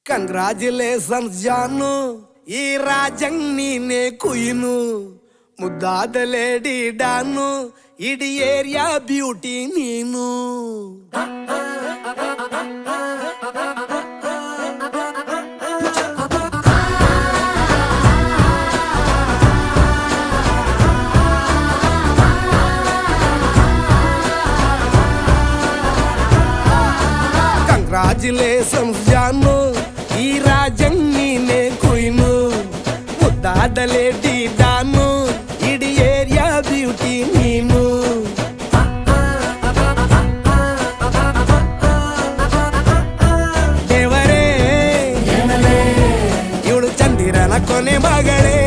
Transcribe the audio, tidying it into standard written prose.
Congratulations ಜಾನು, ಈ ರಾಜಂಗ್ ನೀನೆ ಕುಯ್ನು, ಮುದ್ದಾದ ಲೇಡಿ ಡಾನು, ಇಡೀ ಏರಿಯಾ ಬ್ಯೂಟಿ ನೀನು. ಕಂಗ್ರಾಚುಲೇಷನ್ಸ್ ಜಾನು, ಈ ರಾಜಂಗ್ ನೀನೆ ಕುಯ್ನು, ಮುದ್ದಾದ ಲೇಡಿ ಡಾನು, ಇಡೀ ಏರಿಯಾ ಬ್ಯೂಟಿ ನೀನು. ದೇವರೇ ಇವಳು ಚಂದಿರನ ಕೊನೆ ಮಗಳೇ.